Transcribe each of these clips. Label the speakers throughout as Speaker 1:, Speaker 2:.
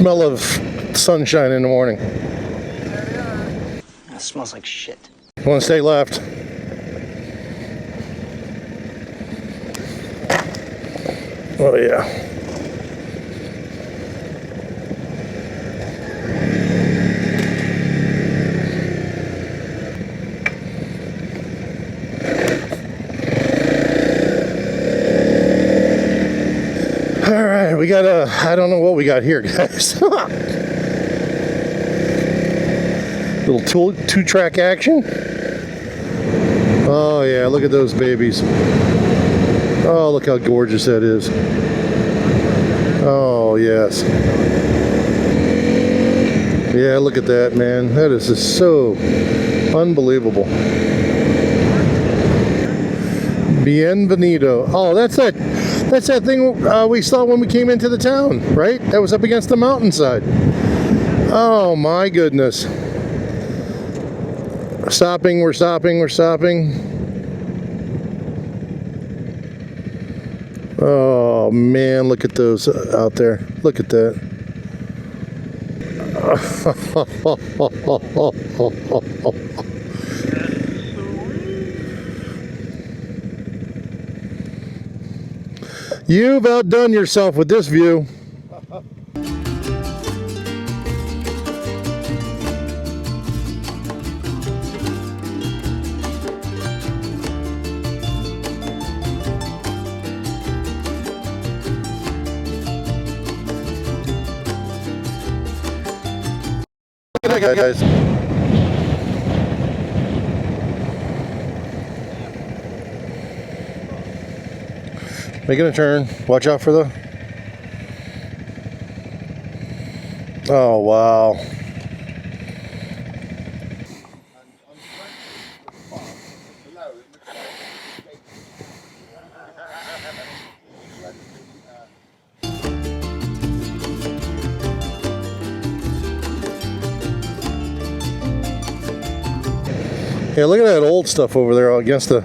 Speaker 1: smell of sunshine in the morning.
Speaker 2: It smells like shit.
Speaker 1: Want to stay left. Oh yeah. All right, we got I don't know what we got here, guys. Little two-track action. Oh yeah, look at those babies. Oh, look how gorgeous that is. Oh yes. Yeah, look at that, man. That is just so unbelievable. Bienvenido. Oh, that's that thing we saw when we came into the town, right? That was up against the mountainside. Oh my goodness. Stopping, we're stopping, we're stopping. Oh man, look at those out there. Look at that. You've outdone yourself with this view. Look at that, guys. Making a turn. Watch out for the... Oh, wow. Yeah, look at that old stuff over there against the...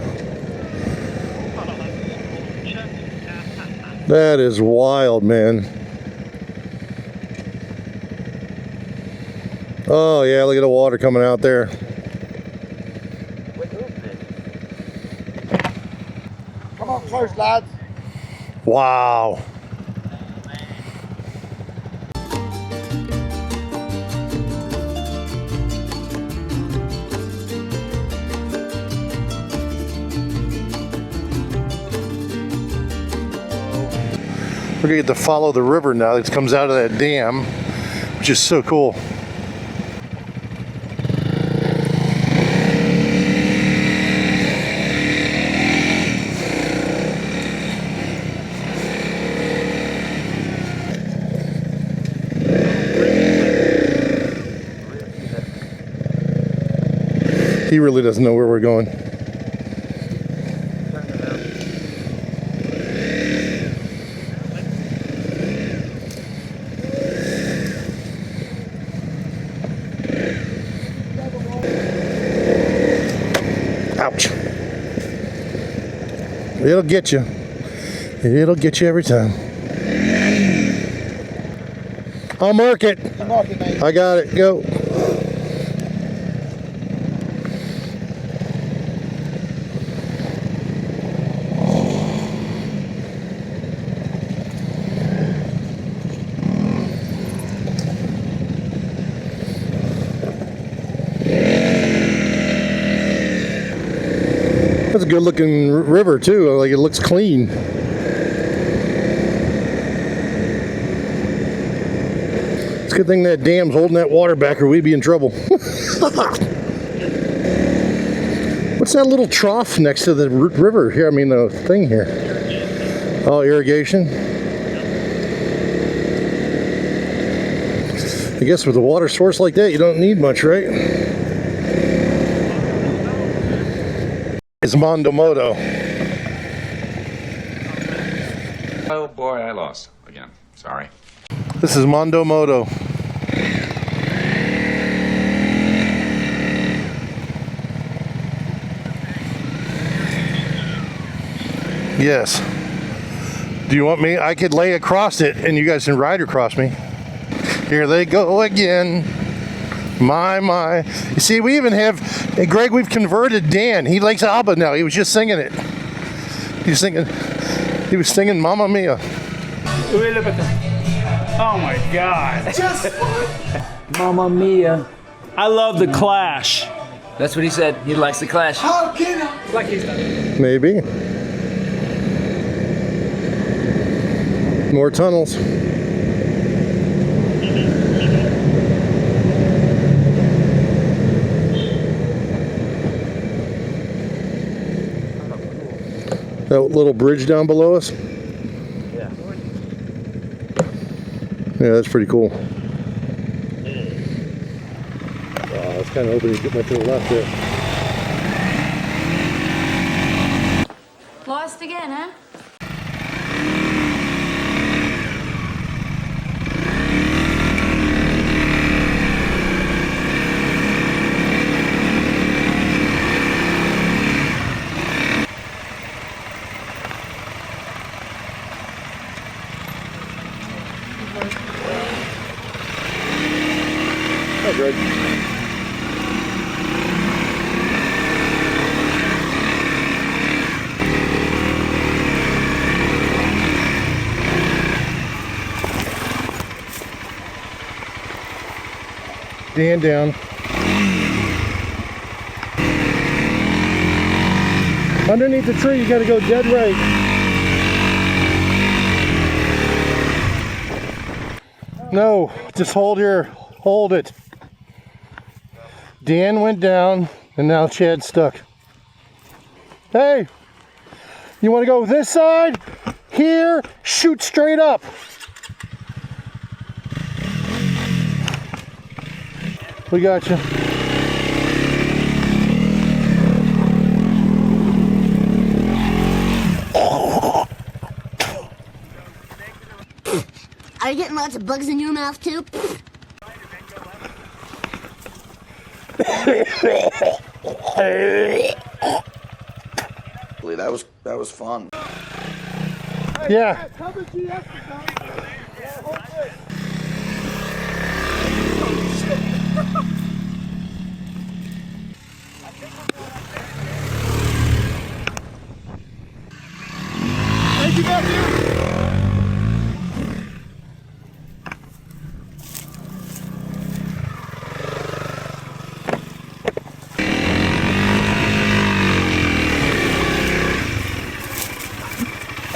Speaker 1: That is wild, man. Oh yeah, look at the water coming out there.
Speaker 3: Come on close, lads.
Speaker 1: Wow. We're gonna get to follow the river now that comes out of that dam, which is so cool. He really doesn't know where we're going. Ouch. It'll get you. It'll get you every time. I'll mark it. I got it. Go. That's a good looking river too, like it looks clean. It's a good thing that dam's holding that water back or we'd be in trouble. What's that little trough next to the river here? I mean the thing here. Oh, irrigation. I guess with a water source like that you don't need much, right? It's Mondo Moto.
Speaker 4: Oh boy, I lost again. Sorry.
Speaker 1: This is Mondo Moto. Yes. Do you want me? I could lay across it and you guys can ride across me. Here they go again. My. You see, we even have, hey Greg, we've converted Dan. He likes ABBA now. He was just singing it. He was singing Mamma Mia.
Speaker 2: Oh my God.
Speaker 5: Mamma Mia.
Speaker 2: I love the Clash.
Speaker 5: That's what he said. He likes the Clash.
Speaker 2: Like he's done.
Speaker 1: Maybe. More tunnels. That little bridge down below us?
Speaker 5: Yeah.
Speaker 1: Yeah, that's pretty cool. I was kind of hoping you'd get my to the left there.
Speaker 6: Lost again, huh?
Speaker 1: Hi, Greg. Dan down. Underneath the tree, you gotta go dead right. No, just hold it. Dan went down, and now Chad's stuck. Hey, you wanna go this side? Here, shoot straight up. We got you.
Speaker 7: Are you getting lots of bugs in your mouth too?
Speaker 3: That was fun.
Speaker 1: Yeah.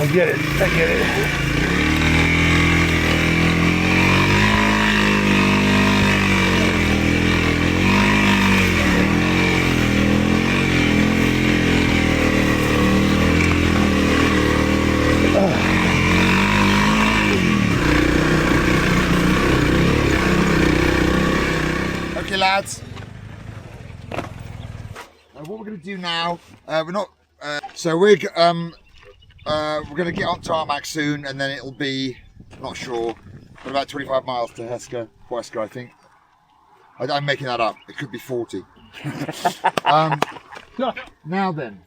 Speaker 1: I get it.
Speaker 3: Okay, lads. What we're going to do now, we're going to get on tarmac soon, and then it'll be, not sure, but about 25 miles to Huesca, I think. I'm making that up. It could be 40. Now then,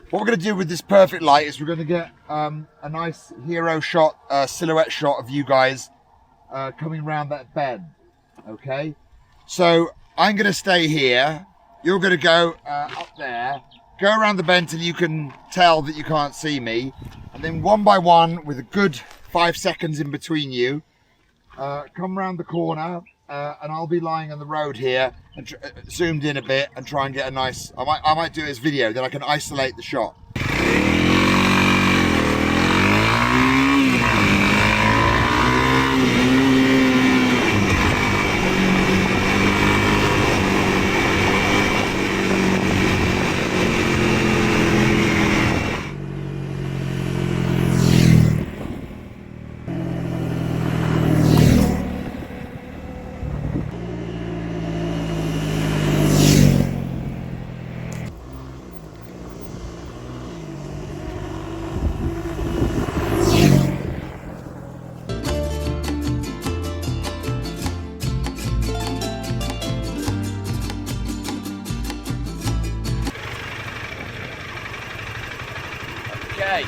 Speaker 3: what we're going to do with this perfect light is we're going to get a nice hero shot, silhouette shot of you guys coming around that bend. Okay? So I'm going to stay here. You're going to go up there. Go around the bend till you can tell that you can't see me. And then one by one, with a good 5 seconds in between you, come around the corner and I'll be lying on the road here and zoomed in a bit and try and get a nice, I might do it as video, then I can isolate the shot.
Speaker 5: Okay.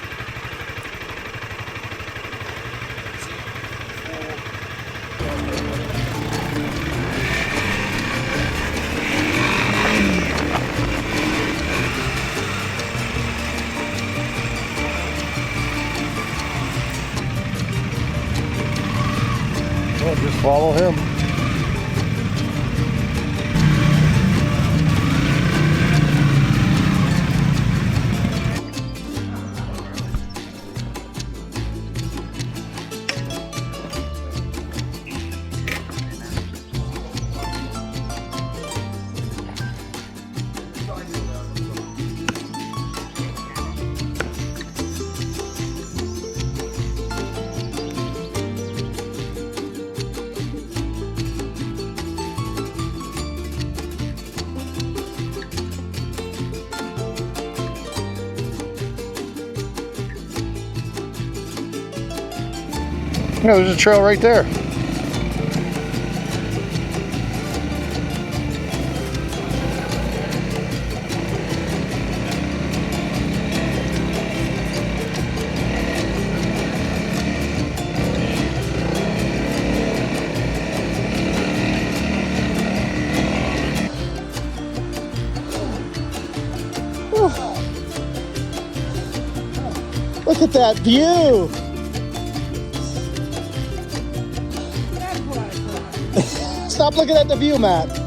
Speaker 1: Follow him. Yeah, there's a trail right there. Look at that view! Stop looking at the view, Matt.